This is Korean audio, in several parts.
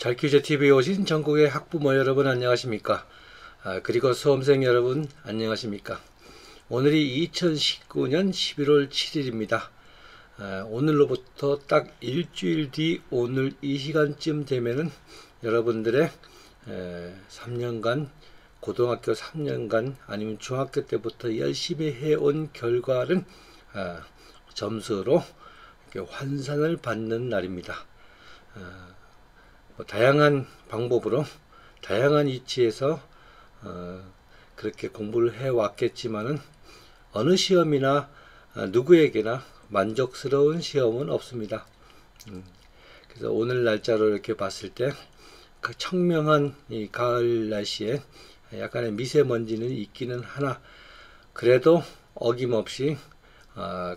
잘퀴즈TV에 오신 전국의 학부모 여러분 안녕하십니까? 그리고 수험생 여러분 안녕하십니까? 오늘이 2019년 11월 7일입니다. 오늘로부터 딱 일주일 뒤 오늘 이 시간쯤 되면은 여러분들의 3년간 고등학교 3년간 아니면 중학교 때부터 열심히 해온 결과를 점수로 이렇게 환산을 받는 날입니다. 다양한 방법으로 다양한 위치에서 그렇게 공부를 해왔겠지만은 어느 시험이나 누구에게나 만족스러운 시험은 없습니다. 그래서 오늘 날짜로 이렇게 봤을 때 그 청명한 이 가을 날씨에 약간의 미세먼지는 있기는 하나 그래도 어김없이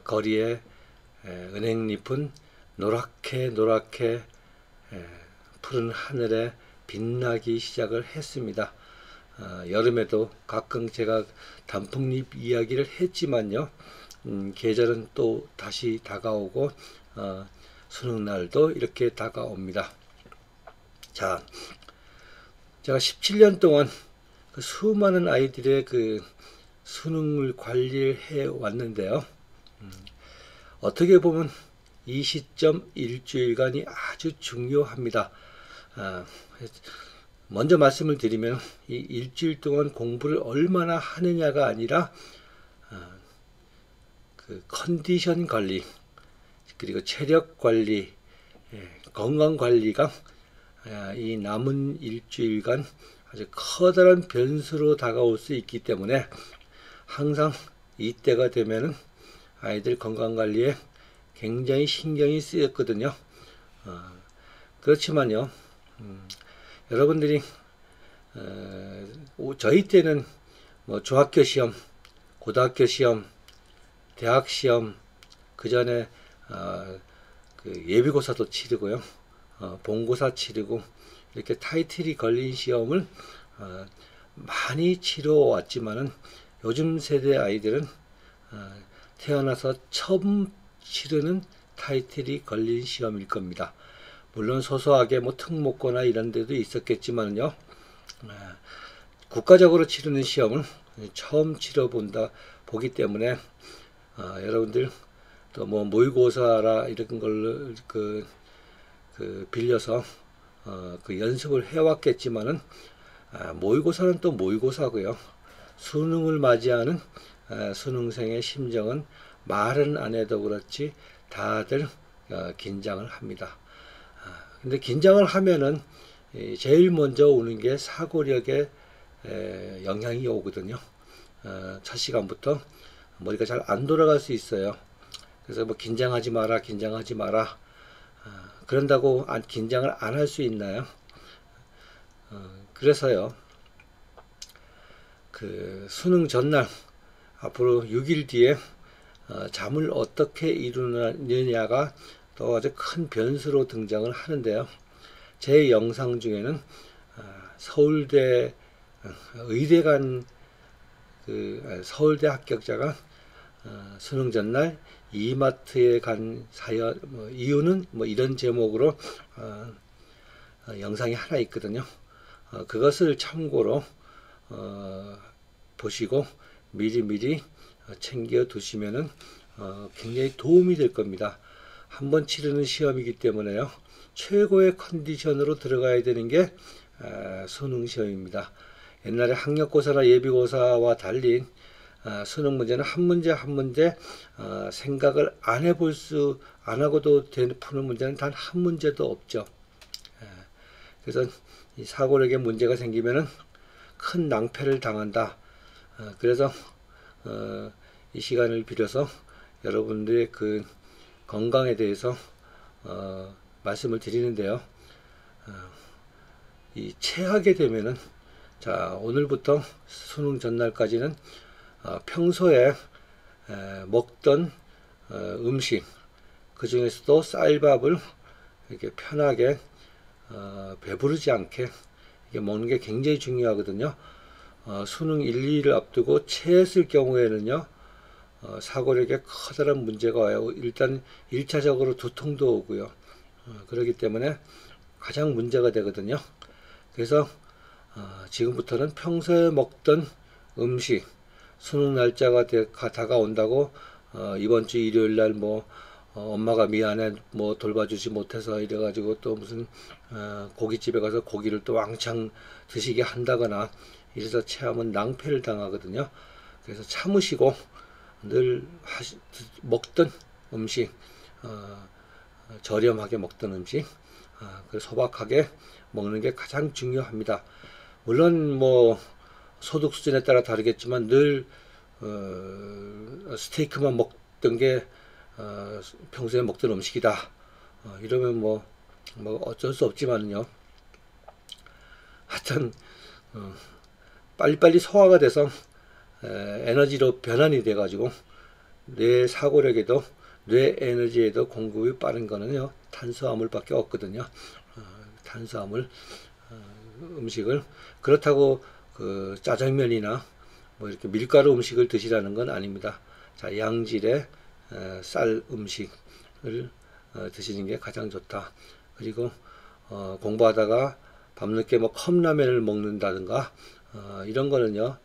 거리에 은행잎은 노랗게 푸른 하늘에 빛나기 시작을 했습니다. 여름에도 가끔 제가 단풍잎 이야기를 했지만요. 계절은 또 다시 다가오고 수능날도 이렇게 다가옵니다. 자, 제가 17년 동안 그 수많은 아이들의 그 수능을 관리를 해 왔는데요. 어떻게 보면 이 시점 일주일간이 아주 중요합니다. 먼저 말씀을 드리면 이 일주일 동안 공부를 얼마나 하느냐가 아니라 그 컨디션 관리 그리고 체력 관리 건강 관리가 이 남은 일주일간 아주 커다란 변수로 다가올 수 있기 때문에 항상 이때가 되면은 아이들 건강 관리에 굉장히 신경이 쓰였거든요. 그렇지만요, 여러분들이 저희 때는 뭐 중학교 시험, 고등학교 시험, 대학 시험, 그 전에 그 예비고사도 치르고요, 본고사 치르고 이렇게 타이틀이 걸린 시험을 많이 치러 왔지만은 요즘 세대 아이들은 태어나서 처음 치르는 타이틀이 걸린 시험일 겁니다. 물론 소소하게 뭐 특목고나 이런 데도 있었겠지만요. 국가적으로 치르는 시험을 처음 보기 때문에 여러분들 또 뭐 모의고사라 이런 걸로 빌려서 그 연습을 해왔겠지만은 모의고사는 또 모의고사고요. 수능을 맞이하는 수능생의 심정은 말은 안 해도 그렇지 다들 긴장을 합니다. 근데 긴장을 하면은 제일 먼저 오는 게 사고력에 영향이 오거든요. 첫 시간부터 머리가 잘 안 돌아갈 수 있어요. 그래서 뭐 긴장하지 마라. 그런다고 긴장을 안 할 수 있나요? 그래서요. 그 수능 전날 앞으로 6일 뒤에 잠을 어떻게 이루느냐가 또 아주 큰 변수로 등장을 하는데요. 제 영상 중에는 서울대 의대 간 서울대 합격자가 수능 전날 이마트에 간 사연 이유는 뭐 이런 제목으로 영상이 하나 있거든요. 그것을 참고로 보시고 미리 챙겨 두시면은 굉장히 도움이 될 겁니다. 한번 치르는 시험이기 때문에요. 최고의 컨디션으로 들어가야 되는 게 수능 시험입니다. 옛날에 학력고사나 예비고사와 달리 수능 문제는 한 문제 생각을 안 하고도 푸는 문제는 단 한 문제도 없죠. 그래서 이 사고력에 문제가 생기면은 큰 낭패를 당한다. 그래서 이 시간을 빌어서 여러분들의 그 건강에 대해서 말씀을 드리는데요. 이 체하게 되면은 자 오늘부터 수능 전날까지는 평소에 먹던 음식 그 중에서도 쌀밥을 이렇게 편하게 배부르지 않게 이게 먹는 게 굉장히 중요하거든요. 수능 1, 2를 앞두고 체했을 경우에는요. 사고력에 커다란 문제가 와요. 일단 1차적으로 두통도 오고요. 그렇기 때문에 가장 문제가 되거든요. 그래서 지금부터는 평소에 먹던 음식, 수능 날짜가 다가온다고 이번 주 일요일 날 뭐 엄마가 미안해 뭐 돌봐주지 못해서 이래가지고 또 무슨 고깃집에 가서 고기를 또 왕창 드시게 한다거나 이래서 체하면 낭패를 당하거든요. 그래서 참으시고 늘 먹던 음식, 저렴하게 먹던 음식, 소박하게 먹는 게 가장 중요합니다. 물론 뭐 소득 수준에 따라 다르겠지만 늘 스테이크만 먹던 게 평소에 먹던 음식이다. 이러면 뭐 어쩔 수 없지만요. 하여튼 빨리빨리 소화가 돼서 에너지로 변환이 돼가지고 뇌 사고력에도 뇌 에너지에도 공급이 빠른 거는요 탄수화물밖에 없거든요. 탄수화물 음식을 그렇다고 그 짜장면이나 뭐 이렇게 밀가루 음식을 드시라는 건 아닙니다. 자, 양질의 쌀 음식을 드시는 게 가장 좋다. 그리고 공부하다가 밤늦게 뭐 컵라면을 먹는다든가 이런 거는요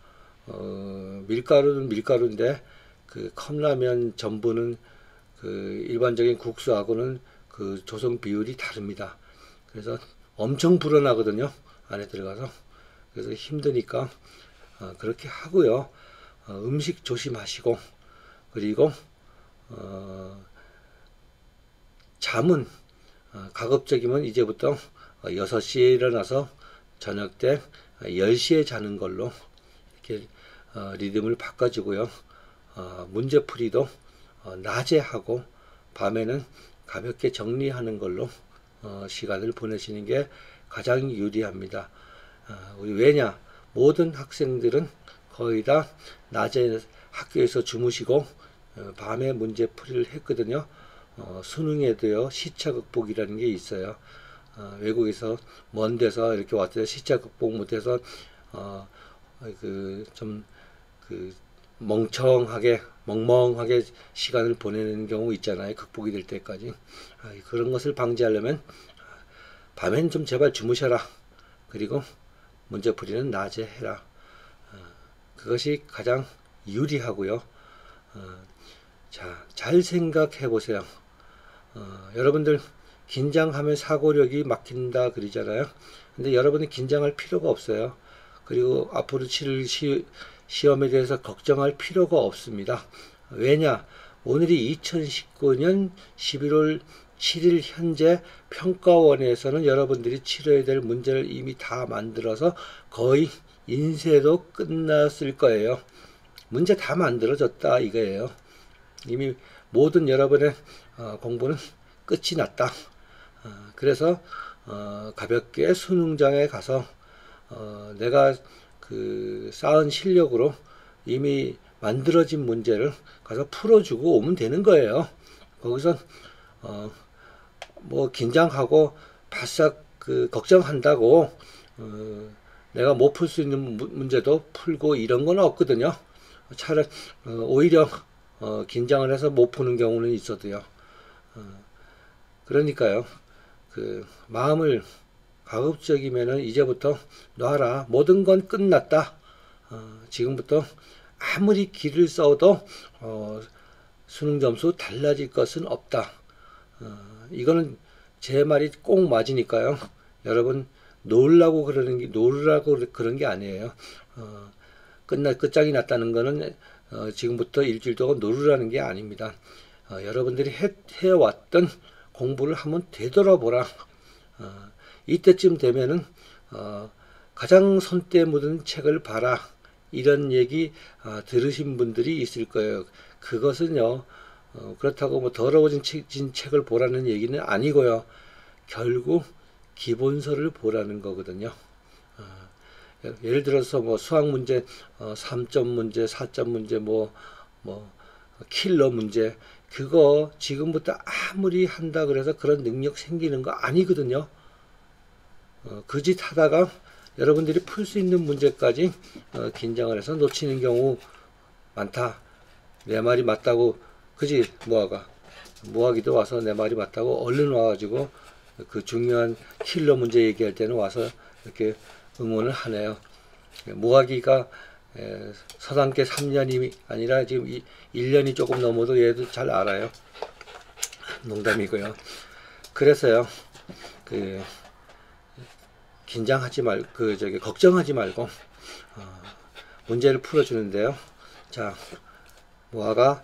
밀가루는 밀가루인데 그 컵라면 전분은 그 일반적인 국수하고는 그 조성 비율이 다릅니다. 그래서 엄청 불어나거든요 안에 들어가서. 그래서 힘드니까 그렇게 하고요. 음식 조심하시고, 그리고 잠은 가급적이면 이제부터 6시에 일어나서 저녁 때 10시에 자는 걸로 이렇게 리듬을 바꿔주고요. 문제풀이도 낮에 하고 밤에는 가볍게 정리하는 걸로 시간을 보내시는 게 가장 유리합니다. 왜냐? 모든 학생들은 거의 다 낮에 학교에서 주무시고 밤에 문제풀이를 했거든요. 수능에도요 시차 극복이라는 게 있어요. 외국에서 먼 데서 이렇게 왔더니 시차 극복 못해서 멍멍하게 시간을 보내는 경우 있잖아요. 극복이 될 때까지. 그런 것을 방지하려면 밤엔 좀 제발 주무셔라. 그리고 문제풀이는 낮에 해라. 그것이 가장 유리하고요. 자, 잘 생각해 보세요. 여러분들 긴장하면 사고력이 막힌다 그러잖아요. 근데 여러분이 긴장할 필요가 없어요. 그리고 앞으로 치를 시험에 대해서 걱정할 필요가 없습니다. 왜냐? 오늘이 2019년 11월 7일 현재 평가원에서는 여러분들이 치러야 될 문제를 이미 다 만들어서 거의 인쇄도 끝났을 거예요. 문제 다 만들어졌다 이거예요. 이미 모든 여러분의 공부는 끝이 났다. 그래서 가볍게 수능장에 가서 내가 그 쌓은 실력으로 이미 만들어진 문제를 가서 풀어주고 오면 되는 거예요. 거기서 뭐 긴장하고 바싹 그 걱정한다고 내가 못 풀 수 있는 문제도 풀고 이런 건 없거든요. 차라리 오히려 긴장을 해서 못 푸는 경우는 있어도요. 그러니까요. 그 마음을 가급적이면은 이제부터 놔라. 모든 건 끝났다. 지금부터 아무리 길을 써도 수능 점수 달라질 것은 없다. 이거는 제 말이 꼭 맞으니까요. 여러분 놀라고 그런 게 아니에요. 끝장이 났다는 거는 지금부터 일주일 동안 놀으라는 게 아닙니다. 여러분들이 해왔던 공부를 한번 되돌아보라. 이때쯤 되면은 가장 손때 묻은 책을 봐라. 이런 얘기 들으신 분들이 있을 거예요. 그것은요. 그렇다고 뭐 더러워진 책을 보라는 얘기는 아니고요. 결국 기본서를 보라는 거거든요. 예를 들어서 뭐 수학 문제 3점 문제, 4점 문제, 뭐 킬러 문제, 그거 지금부터 아무리 한다 그래서 그런 능력 생기는 거 아니거든요. 그 짓 하다가 여러분들이 풀 수 있는 문제까지 긴장을 해서 놓치는 경우 많다. 내 말이 맞다고, 그지? 모아기도 와서 내 말이 맞다고 얼른 와가지고 그 중요한 킬러 문제 얘기할 때는 와서 이렇게 응원을 하네요. 무화기가 서당계 3년이 아니라 지금 1년이 조금 넘어도 얘도 잘 알아요. 농담이고요. 그래서요, 그 긴장하지 말고, 걱정하지 말고 문제를 풀어주는데요. 자, 무화가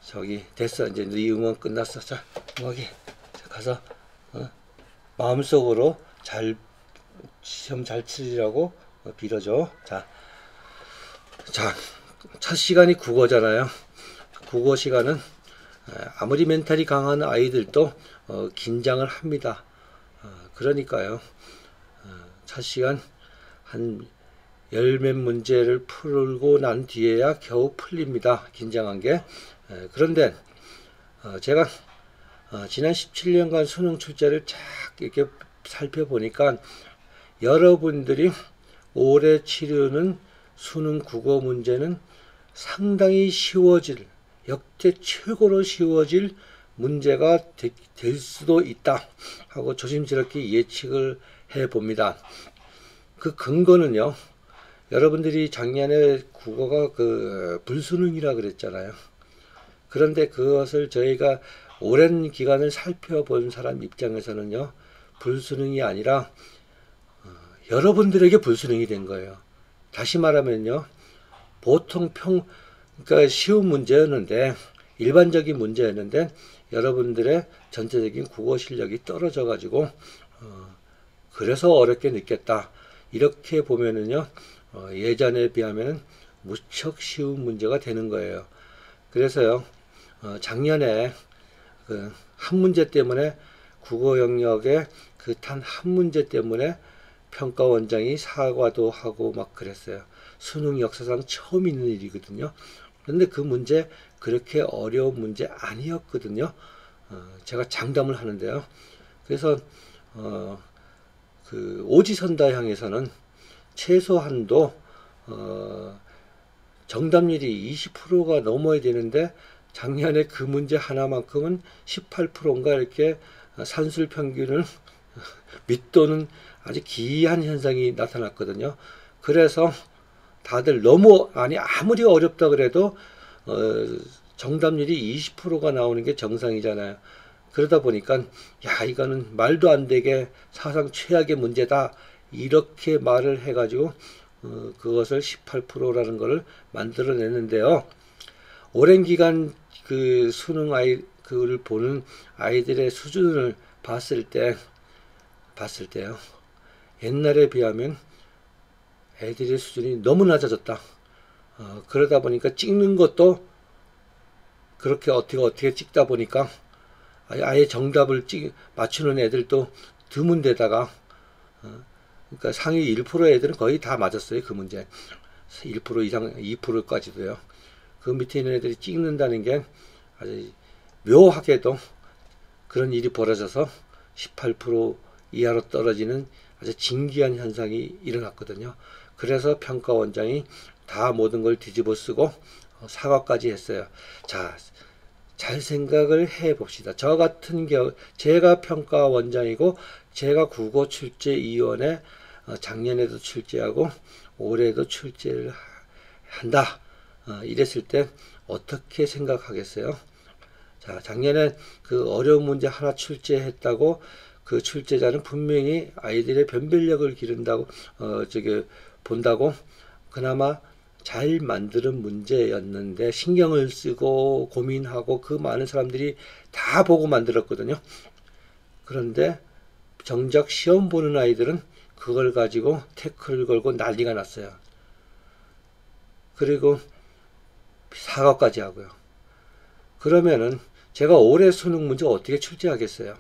저기 됐어. 이제 네 응원 끝났어. 자, 무화기 가서 마음속으로 시험 잘 치리라고 빌어줘. 자, 첫 시간이 국어잖아요. 국어 시간은 아무리 멘탈이 강한 아이들도 긴장을 합니다. 그러니까요. 첫 시간 한 열 몇 문제를 풀고 난 뒤에야 겨우 풀립니다. 긴장한 게. 그런데 제가 지난 17년간 수능 출제를 쫙 이렇게 살펴보니까 여러분들이 올해 치르는 수능 국어 문제는 상당히 쉬워질, 역대 최고로 쉬워질 문제가 될 수도 있다 하고 조심스럽게 예측을 해봅니다. 그 근거는요, 여러분들이 작년에 국어가 불수능이라 그랬잖아요. 그런데 그것을 저희가 오랜 기간을 살펴본 사람 입장에서는요, 불수능이 아니라 여러분들에게 불수능이 된 거예요. 다시 말하면요, 보통 그러니까 쉬운 문제였는데, 일반적인 문제였는데 여러분들의 전체적인 국어 실력이 떨어져 가지고 그래서 어렵게 느꼈다. 이렇게 보면은요, 예전에 비하면 무척 쉬운 문제가 되는 거예요. 그래서요, 작년에 한 문제 때문에 국어 영역에 단 한 문제 때문에 평가원장이 사과도 하고 막 그랬어요. 수능 역사상 처음 있는 일이거든요. 그런데 그 문제 그렇게 어려운 문제 아니었거든요. 제가 장담을 하는데요. 그래서 그 오지선다 향에서는 최소한도 정답률이 20%가 넘어야 되는데 작년에 그 문제 하나만큼은 18%인가 이렇게 산술 평균을 밑도는 아주 기이한 현상이 나타났거든요. 그래서 다들 아무리 어렵다 그래도 정답률이 20%가 나오는 게 정상이잖아요. 그러다 보니까 이거는 말도 안 되게 사상 최악의 문제다 이렇게 말을 해가지고 그것을 18%라는 것을 만들어냈는데요. 오랜 기간 그 수능 그를 보는 아이들의 수준을 봤을 때요, 옛날에 비하면 애들의 수준이 너무 낮아졌다. 그러다 보니까 찍는 것도 그렇게 어떻게 찍다 보니까 아예 정답을 맞추는 애들도 드문 데다가 그러니까 상위 1% 애들은 거의 다 맞았어요. 그 문제 1% 이상 2%까지도요. 그 밑에 있는 애들이 찍는다는 게 아주 묘하게도 그런 일이 벌어져서 18% 이하로 떨어지는 아주 진기한 현상이 일어났거든요. 그래서 평가원장이 다 모든 걸 뒤집어 쓰고 사과까지 했어요. 자, 잘 생각을 해 봅시다. 저 같은 경우 제가 평가원장이고 제가 국어 출제위원회 작년에도 출제하고 올해도 출제를 한다. 이랬을 때 어떻게 생각하겠어요? 자, 작년에 그 어려운 문제 하나 출제했다고 그 출제자는 분명히 아이들의 변별력을 기른다고 본다고 그나마 잘 만드는 문제였는데 신경을 쓰고 고민하고 그 많은 사람들이 다 보고 만들었거든요. 그런데 정작 시험 보는 아이들은 그걸 가지고 태클을 걸고 난리가 났어요. 그리고 사과까지 하고요. 그러면은 제가 올해 수능 문제 어떻게 출제하겠어요?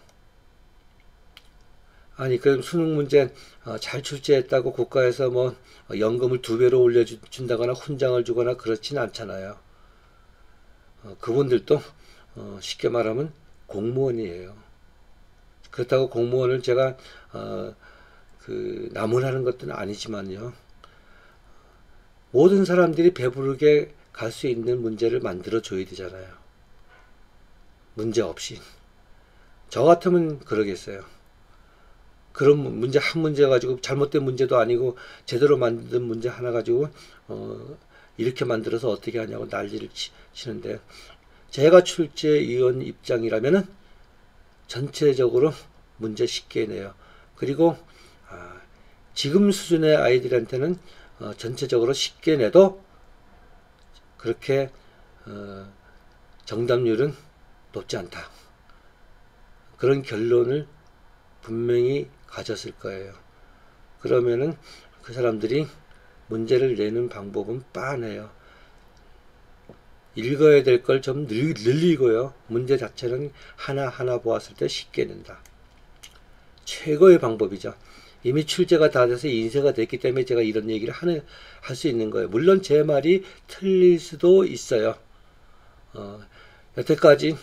아니, 그럼 수능 문제 잘 출제했다고 국가에서 뭐 연금을 2배로 올려준다거나 훈장을 주거나 그렇진 않잖아요. 그분들도 쉽게 말하면 공무원이에요. 그렇다고 공무원을 제가 나무라는 것은 아니지만요. 모든 사람들이 배부르게 갈 수 있는 문제를 만들어 줘야 되잖아요. 문제 없이. 저 같으면 그러겠어요. 그런 문제 한 문제 가지고 잘못된 문제도 아니고 제대로 만든 문제 하나 가지고 이렇게 만들어서 어떻게 하냐고 난리를 치는데, 제가 출제위원 입장이라면은 전체적으로 문제 쉽게 내요. 그리고 지금 수준의 아이들한테는 전체적으로 쉽게 내도 그렇게 정답률은 높지 않다. 그런 결론을 분명히 가졌을 거예요. 그러면은 그 사람들이 문제를 내는 방법은 빤해요. 읽어야 될 걸 좀 늘리고요. 문제 자체는 하나하나 보았을 때 쉽게 낸다. 최고의 방법이죠. 이미 출제가 다 돼서 인쇄가 됐기 때문에 제가 이런 얘기를 할 수 있는 거예요. 물론 제 말이 틀릴 수도 있어요. 여태까지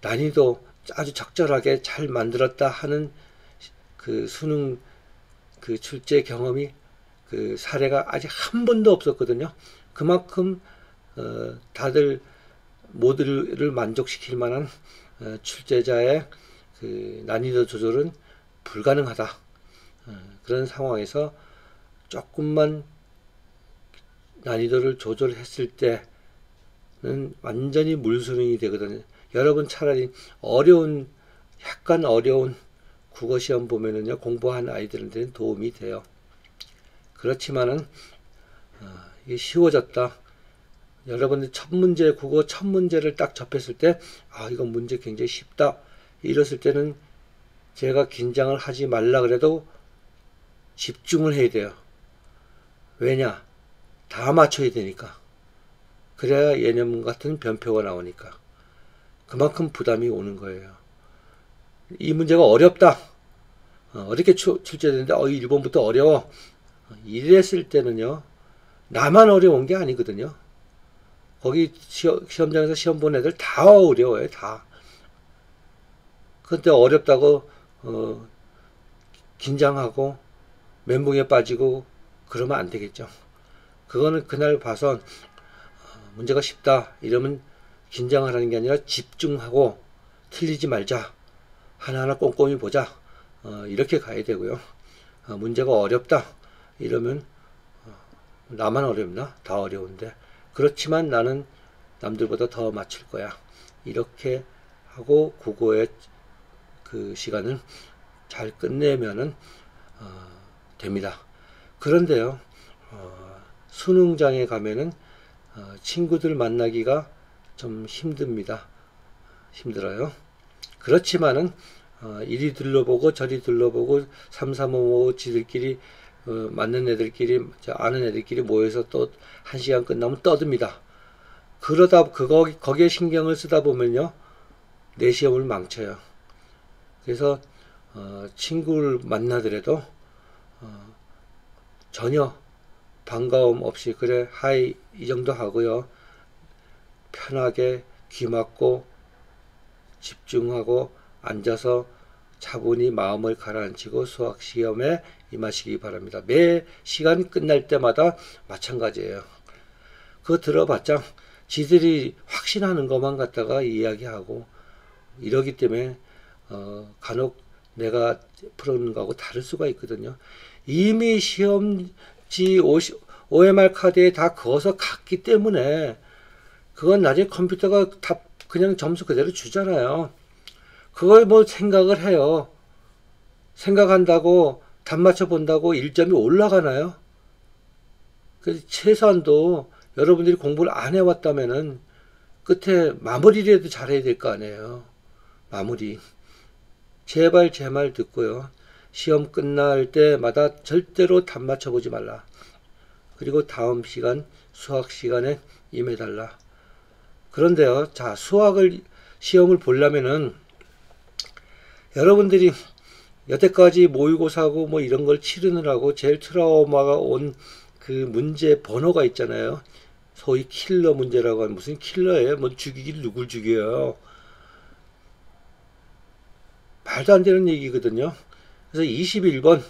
난이도 아주 적절하게 잘 만들었다 하는 그 수능 그 출제 경험이 그 사례가 아직 한 번도 없었거든요. 그만큼 다들 모두를 만족시킬 만한 출제자의 그 난이도 조절은 불가능하다. 그런 상황에서 조금만 난이도를 조절했을 때는 완전히 물수능이 되거든요. 여러분 차라리 약간 어려운 국어시험 보면은요, 공부한 아이들한테는 도움이 돼요. 그렇지만은 이게 쉬워졌다. 여러분들 국어 첫 문제를 딱 접했을 때, 이건 문제 굉장히 쉽다. 이랬을 때는 제가 긴장을 하지 말라 그래도 집중을 해야 돼요. 왜냐? 다 맞춰야 되니까. 그래야 예년 같은 변표가 나오니까. 그만큼 부담이 오는 거예요. 이 문제가 어렵다. 어렵게 출제되는데 1번부터 어려워. 이랬을 때는요, 나만 어려운 게 아니거든요. 거기 시험장에서 시험 본 애들 다 어려워요. 다. 그때 어렵다고 긴장하고 멘붕에 빠지고 그러면 안 되겠죠. 그거는 그날 봐서 문제가 쉽다 이러면 긴장을 하는 게 아니라 집중하고 틀리지 말자. 하나하나 꼼꼼히 보자. 이렇게 가야 되고요. 문제가 어렵다 이러면 나만 어렵나? 다 어려운데. 그렇지만 나는 남들보다 더 맞출 거야. 이렇게 하고 국어의 그 시간을 잘 끝내면은 됩니다. 그런데요, 수능장에 가면은 친구들 만나기가 좀 힘들어요. 그렇지만은 이리 둘러보고 저리 둘러보고 삼삼오오 지들끼리 맞는 애들끼리 아는 애들끼리 모여서 또 1시간 끝나면 떠듭니다. 그러다 거기에 신경을 쓰다 보면요, 내 시험을 망쳐요. 그래서 친구를 만나더라도 전혀 반가움 없이 그래 하이 이 정도 하고요, 편하게 귀 막고 집중하고 앉아서 차분히 마음을 가라앉히고 수학 시험에 임하시기 바랍니다. 매 시간 끝날 때마다 마찬가지예요. 그거 들어봤자 지들이 확신하는 것만 갖다가 이야기하고 이러기 때문에 간혹 내가 풀어놓는 거하고 다를 수가 있거든요. 이미 시험지 OMR 카드에 다 그어서 갔기 때문에 그건 나중에 컴퓨터가 다 그냥 점수 그대로 주잖아요. 그걸 뭐 생각을 해요. 생각한다고 답 맞춰 본다고 1점이 올라가나요? 그래서 최소한도 여러분들이 공부를 안 해왔다면은 끝에 마무리라도 잘해야 될 거 아니에요. 마무리. 제발 제 말 듣고요. 시험 끝날 때마다 절대로 답 맞춰보지 말라. 그리고 다음 시간 수학 시간에 임해달라. 그런데요, 자, 시험을 보려면은 여러분들이 여태까지 모의고사고 뭐 이런 걸 치르느라고 제일 트라우마가 온 그 문제 번호가 있잖아요. 소위 킬러 문제라고 하는, 무슨 킬러예요? 뭐 죽이길 누굴 죽여요? 말도 안 되는 얘기거든요. 그래서 21번,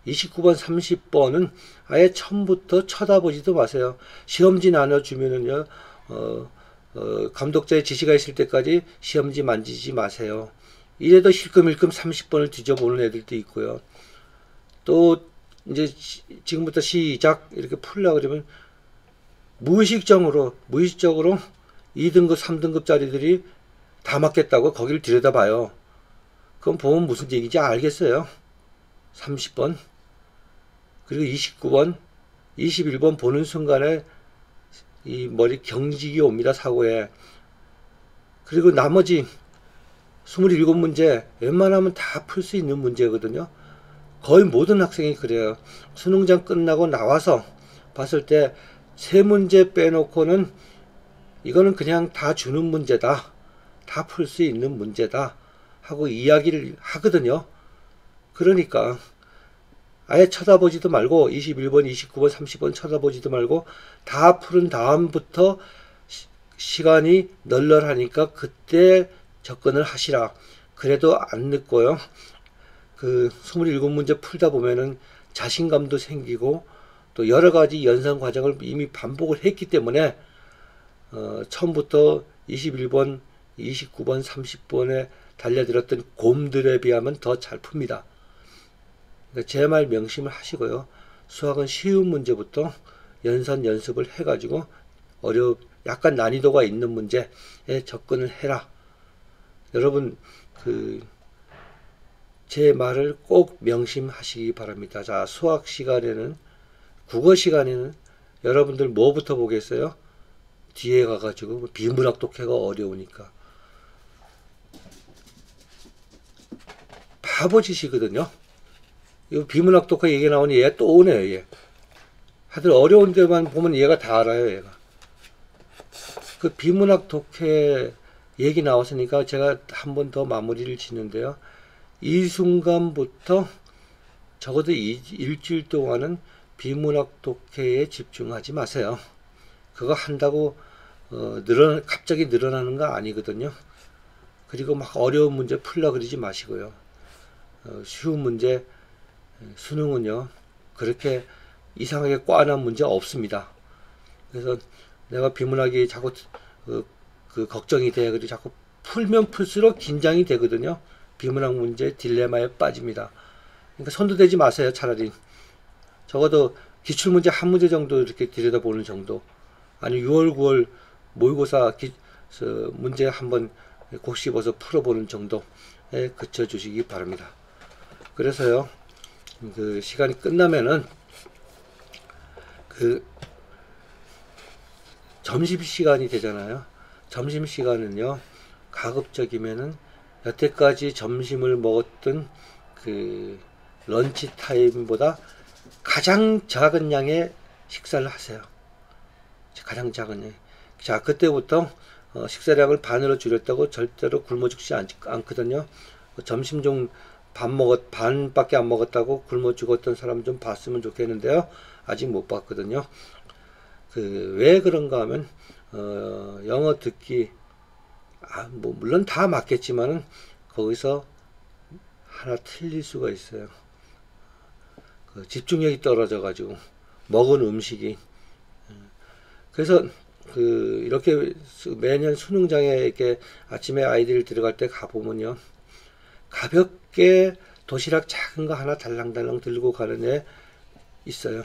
29번, 30번은 아예 처음부터 쳐다보지도 마세요. 시험지 나눠주면은요, 감독자의 지시가 있을 때까지 시험지 만지지 마세요. 이래도 힐끔힐끔 30번을 뒤져보는 애들도 있고요. 또 이제 지금부터 시작 이렇게 풀려고 그러면 무의식적으로 2등급 3등급짜리들이 다 맞겠다고 거기를 들여다봐요. 그럼 보면 무슨 얘기인지 알겠어요. 30번 그리고 29번 21번 보는 순간에 이 머리 경직이 옵니다. 사고에. 그리고 나머지 27문제 웬만하면 다 풀 수 있는 문제거든요. 거의 모든 학생이 그래요. 수능장 끝나고 나와서 봤을 때 3문제 빼놓고는 이거는 그냥 다 주는 문제다. 다 풀 수 있는 문제다. 하고 이야기를 하거든요. 그러니까 아예 쳐다보지도 말고 21번, 29번, 30번 쳐다보지도 말고 다 푸른 다음부터 시간이 널널하니까 그때 접근을 하시라. 그래도 안 늦고요. 그 27문제 풀다 보면은 자신감도 생기고 또 여러 가지 연상 과정을 이미 반복을 했기 때문에 처음부터 21번, 29번, 30번에 달려들었던 곰들에 비하면 더 잘 풉니다. 제 말 명심을 하시고요. 수학은 쉬운 문제부터 연산 연습을 해가지고 약간 난이도가 있는 문제에 접근을 해라. 여러분 제 말을 꼭 명심하시기 바랍니다. 자, 수학 시간에는 국어 시간에는 여러분들 뭐부터 보겠어요? 뒤에 가가지고 비문학 독해가 어려우니까 바보짓이거든요. 이 비문학 독해 얘기 나오니 얘가 또 오네요. 얘. 하여튼 어려운 데만 보면 얘가 다 알아요. 얘가. 그 비문학 독해 얘기 나왔으니까 제가 한 번 더 마무리를 짓는데요. 이 순간부터 적어도 일주일 동안은 비문학 독해에 집중하지 마세요. 그거 한다고 갑자기 늘어나는 거 아니거든요. 그리고 막 어려운 문제 풀려 그러지 마시고요. 쉬운 문제 수능은요 그렇게 이상하게 꽈난 문제 없습니다. 그래서 내가 비문학이 자꾸 그 걱정이 돼. 그리고 자꾸 풀면 풀수록 긴장이 되거든요. 비문학 문제 딜레마에 빠집니다. 그러니까 손도 대지 마세요. 차라리 적어도 기출문제 한 문제 정도 이렇게 들여다보는 정도, 아니 6월 9월 모의고사 문제 한번 곱씹어서 풀어보는 정도에 그쳐 주시기 바랍니다. 그래서요 그 시간이 끝나면은 그 점심시간이 되잖아요. 점심시간은요 가급적이면은 여태까지 점심을 먹었던 그 런치 타임보다 가장 작은 양의 식사를 하세요. 가장 작은 양. 자, 그때부터 식사량을 반으로 줄였다고 절대로 굶어 죽지 않거든요. 점심 좀 반밖에 안 먹었다고 굶어 죽었던 사람 좀 봤으면 좋겠는데요. 아직 못 봤거든요. 왜 그런가 하면 영어 듣기 뭐 물론 다 맞겠지만은 거기서 하나 틀릴 수가 있어요. 집중력이 떨어져 가지고 먹은 음식이. 그래서 이렇게 매년 수능장에 이렇게 아침에 아이들 들어갈 때 가보면요 가볍게 도시락 작은 거 하나 달랑달랑 들고 가는 애 있어요.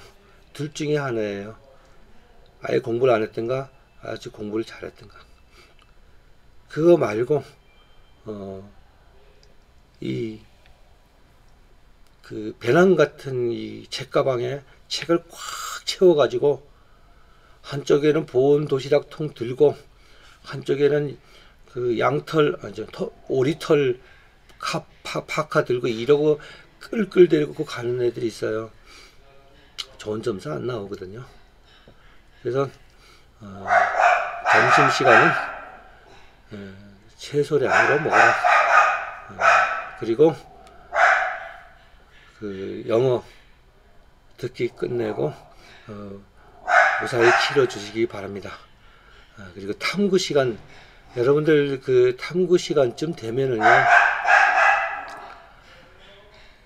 둘 중에 하나예요. 아예 공부를 안 했던가 아주 공부를 잘했던가. 그거 말고 그 배낭 같은 이 책가방에 책을 꽉 채워가지고 한쪽에는 보온 도시락 통 들고 한쪽에는 그 양털 오리털 파카 들고 이러고 끌끌 데리고 가는 애들이 있어요. 좋은 점수 안 나오거든요. 그래서 점심시간은 최소량으로 먹어라. 그리고 그 영어 듣기 끝내고 무사히 치러 주시기 바랍니다. 그리고 탐구 시간, 여러분들 그 탐구 시간쯤 되면은요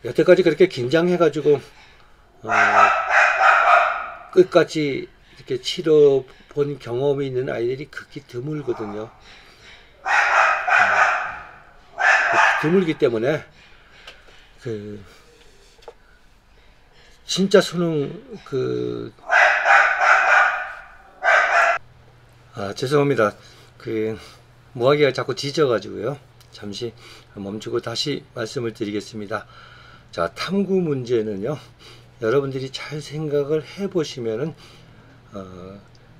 여태까지 그렇게 긴장해 가지고 끝까지 이렇게 치러 본 경험이 있는 아이들이 극히 드물거든요. 드물기 때문에 그 진짜 수능 죄송합니다. 무화기가 자꾸 짖어가지고요. 잠시 멈추고 다시 말씀을 드리겠습니다. 자, 탐구 문제는요, 여러분들이 잘 생각을 해보시면은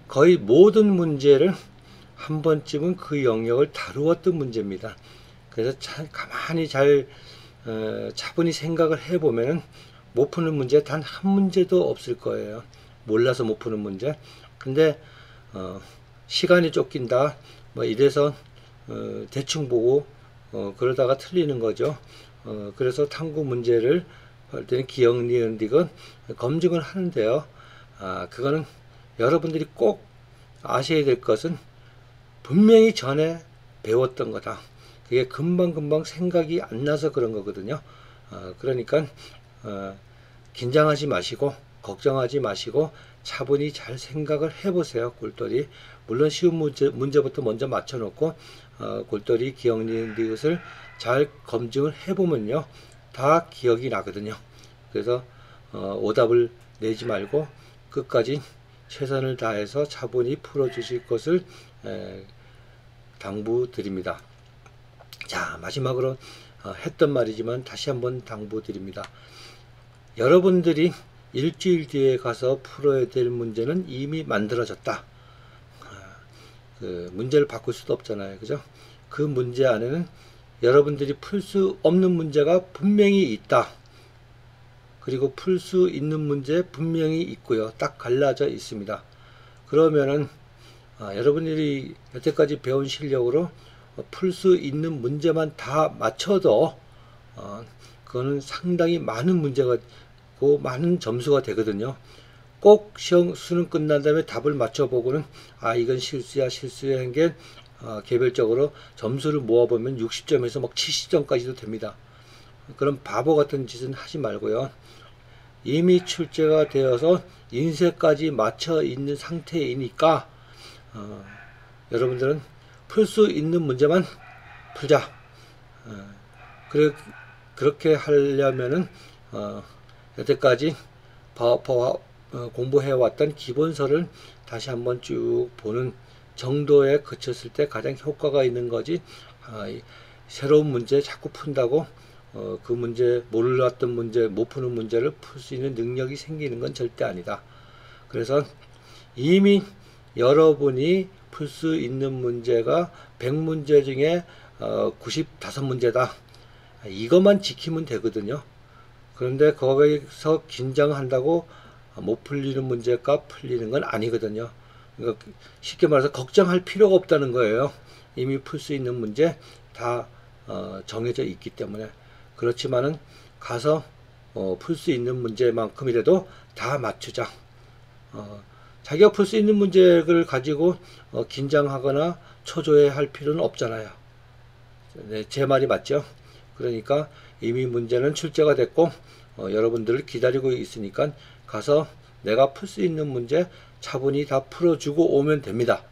거의 모든 문제를 한 번쯤은 그 영역을 다루었던 문제입니다. 그래서 가만히 차분히 생각을 해보면은 못 푸는 문제 단 한 문제도 없을 거예요. 몰라서 못 푸는 문제. 근데 시간이 쫓긴다 뭐 이래서 대충 보고 그러다가 틀리는 거죠. 그래서 탐구 문제를 할 때는 기억, 니은, 디귿 검증을 하는데요. 그거는 여러분들이 꼭 아셔야 될 것은 분명히 전에 배웠던 거다. 그게 금방금방 생각이 안 나서 그런 거거든요. 그러니까 긴장하지 마시고 걱정하지 마시고 차분히 잘 생각을 해보세요. 골똘히. 물론 쉬운 문제부터 먼저 맞춰놓고 골똘히 기억, 니은, 디귿을 잘 검증을 해보면요, 다 기억이 나거든요. 그래서 오답을 내지 말고 끝까지 최선을 다해서 차분히 풀어주실 것을 당부드립니다. 자, 마지막으로 했던 말이지만 다시 한번 당부드립니다. 여러분들이 일주일 뒤에 가서 풀어야 될 문제는 이미 만들어졌다. 문제를 바꿀 수도 없잖아요. 그죠? 그 문제 안에는 여러분들이 풀 수 없는 문제가 분명히 있다. 그리고 풀 수 있는 문제 분명히 있고요. 딱 갈라져 있습니다. 그러면은 여러분들이 여태까지 배운 실력으로 풀 수 있는 문제만 다 맞춰도 그거는 상당히 많은 문제가 있고 많은 점수가 되거든요. 꼭 수능 끝난 다음에 답을 맞춰보고는 이건 실수야 한 게 개별적으로 점수를 모아보면 60점에서 막 70점까지도 됩니다. 그런 바보 같은 짓은 하지 말고요. 이미 출제가 되어서 인쇄까지 맞춰 있는 상태이니까 여러분들은 풀 수 있는 문제만 풀자. 그렇게 하려면은 여태까지 공부해왔던 기본서를 다시 한번 쭉 보는 정도에 그쳤을 때 가장 효과가 있는 거지, 새로운 문제 자꾸 푼다고 그 문제, 몰랐던 문제, 못 푸는 문제를 풀 수 있는 능력이 생기는 건 절대 아니다. 그래서 이미 여러분이 풀 수 있는 문제가 100문제 중에 95문제다. 이것만 지키면 되거든요. 그런데 거기서 긴장한다고 못 풀리는 문제가 풀리는 건 아니거든요. 그러니까 쉽게 말해서 걱정할 필요가 없다는 거예요. 이미 풀 수 있는 문제 다 정해져 있기 때문에. 그렇지만은 가서 풀 수 있는 문제만큼이라도 다 맞추자. 자기가 풀 수 있는 문제를 가지고 긴장하거나 초조해할 필요는 없잖아요. 네, 제 말이 맞죠? 그러니까 이미 문제는 출제가 됐고 여러분들을 기다리고 있으니까 가서 내가 풀 수 있는 문제 차분히 다 풀어주고 오면 됩니다.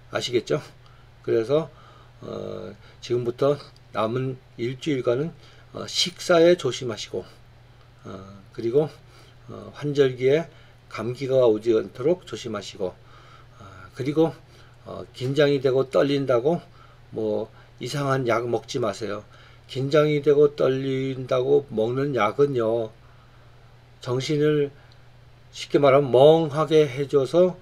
아시겠죠? 그래서 지금부터 남은 일주일간은 식사에 조심하시고 그리고 환절기에 감기가 오지 않도록 조심하시고 그리고 긴장이 되고 떨린다고 뭐 이상한 약 먹지 마세요. 긴장이 되고 떨린다고 먹는 약은요, 정신을 쉽게 말하면 멍하게 해줘서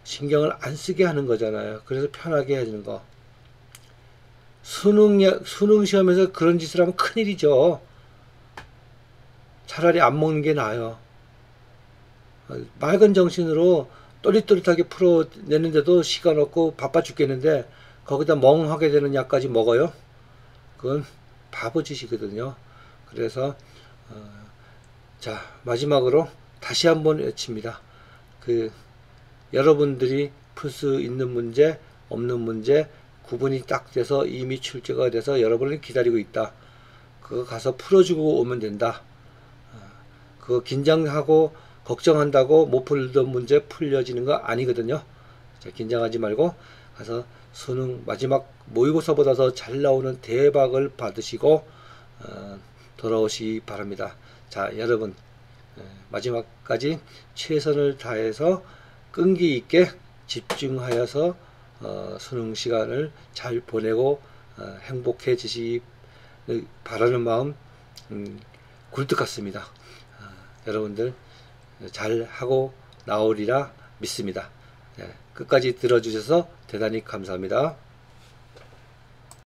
신경을 안 쓰게 하는 거잖아요. 그래서 편하게 해주는 거. 수능 시험에서 그런 짓을 하면 큰일이죠. 차라리 안 먹는 게 나아요. 맑은 정신으로 또릿또릿하게 풀어내는데도 시간 없고 바빠 죽겠는데 거기다 멍하게 되는 약까지 먹어요? 그건 바보짓이거든요. 그래서 자, 마지막으로 다시 한번 외칩니다. 여러분들이 풀 수 있는 문제, 없는 문제 구분이 딱 돼서 이미 출제가 돼서 여러분을 기다리고 있다. 그거 가서 풀어주고 오면 된다. 그거 긴장하고 걱정한다고 못 풀던 문제 풀려지는 거 아니거든요. 자, 긴장하지 말고 가서 수능 마지막 모의고사보다 더 잘 나오는 대박을 받으시고 돌아오시기 바랍니다. 자, 여러분 마지막까지 최선을 다해서 끈기 있게 집중하여서 수능 시간을 잘 보내고 행복해지시기 바라는 마음 굴뚝 같습니다. 여러분들 잘 하고 나오리라 믿습니다. 끝까지 들어주셔서 대단히 감사합니다.